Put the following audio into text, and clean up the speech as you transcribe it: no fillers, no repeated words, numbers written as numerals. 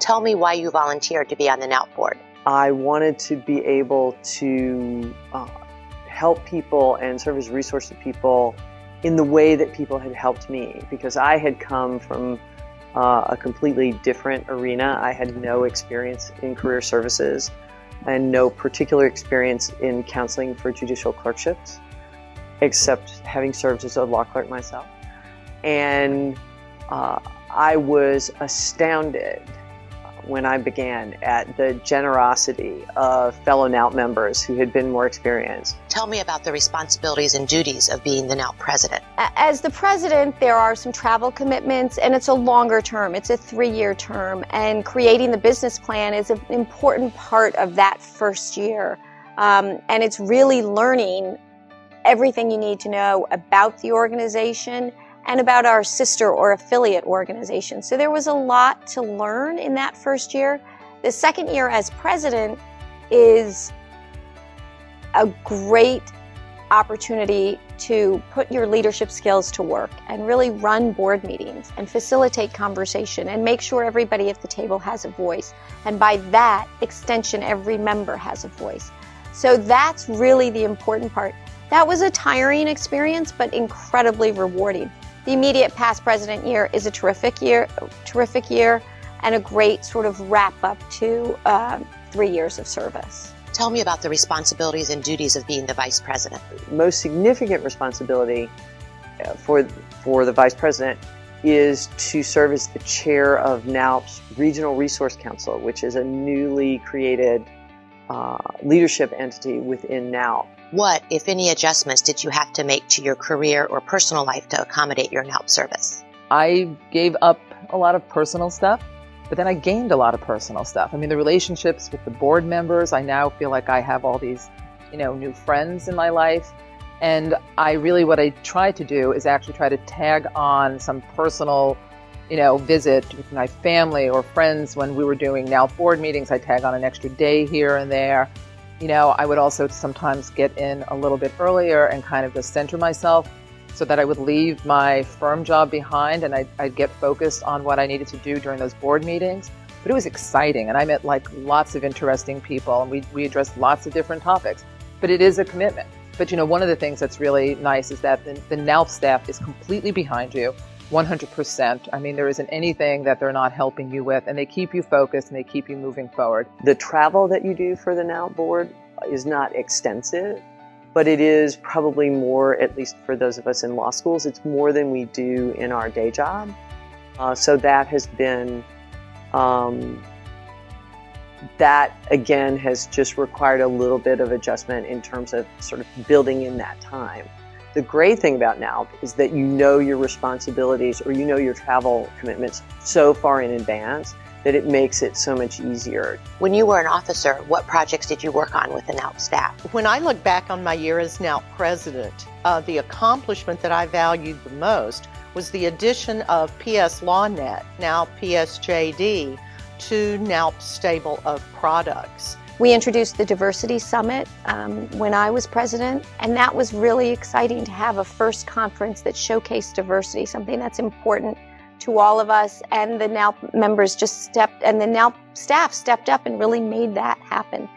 Tell me why you volunteered to be on the NALP board. I wanted to be able to help people and serve as a resource to people in the way that people had helped me, because I had come from a completely different arena. I had no experience in career services and no particular experience in counseling for judicial clerkships, except having served as a law clerk myself. And I was astounded when I began at the generosity of fellow NALP members who had been more experienced. Tell me about the responsibilities and duties of being the NALP president. As the president, there are some travel commitments, and it's a longer term. It's a 3-year term, and creating the business plan is an important part of that first year. And it's really learning everything you need to know about the organization and about our sister or affiliate organization. So there was a lot to learn in that first year. The second year as president is a great opportunity to put your leadership skills to work and really run board meetings and facilitate conversation and make sure everybody at the table has a voice. And by that extension, every member has a voice. So that's really the important part. That was a tiring experience, but incredibly rewarding. The immediate past president year is a terrific year, and a great sort of wrap up to 3 years of service. Tell me about the responsibilities and duties of being the vice president. Most significant responsibility for the vice president is to serve as the chair of NALP's Regional Resource Council, which is a newly created leadership entity within NALP. What, if any, adjustments did you have to make to your career or personal life to accommodate your NALP service? I gave up a lot of personal stuff, but then I gained a lot of personal stuff. I mean, the relationships with the board members, I now feel like I have all these, new friends in my life. And what I try to do is actually try to tag on some personal, visit with my family or friends. When we were doing NALP board meetings, I tag on an extra day here and there. I would also sometimes get in a little bit earlier and kind of just center myself so that I would leave my firm job behind and I'd get focused on what I needed to do during those board meetings. But it was exciting, and I met lots of interesting people, and we addressed lots of different topics. But it is a commitment. But one of the things that's really nice is that the NALP staff is completely behind you, 100%. I mean, there isn't anything that they're not helping you with, and they keep you focused and they keep you moving forward. The travel that you do for the NALP board is not extensive, but it is probably more, at least for those of us in law schools, it's more than we do in our day job. So that has been, that again has just required a little bit of adjustment in terms of sort of building in that time. The great thing about NALP is that you know your responsibilities or your travel commitments so far in advance that it makes it so much easier. When you were an officer, what projects did you work on with the NALP staff? When I look back on my year as NALP president, the accomplishment that I valued the most was the addition of PS LawNet, now PSJD, to NALP's stable of products. We introduced the Diversity Summit when I was president, and that was really exciting to have a first conference that showcased diversity, something that's important to all of us, and the NALP members the NALP staff stepped up and really made that happen.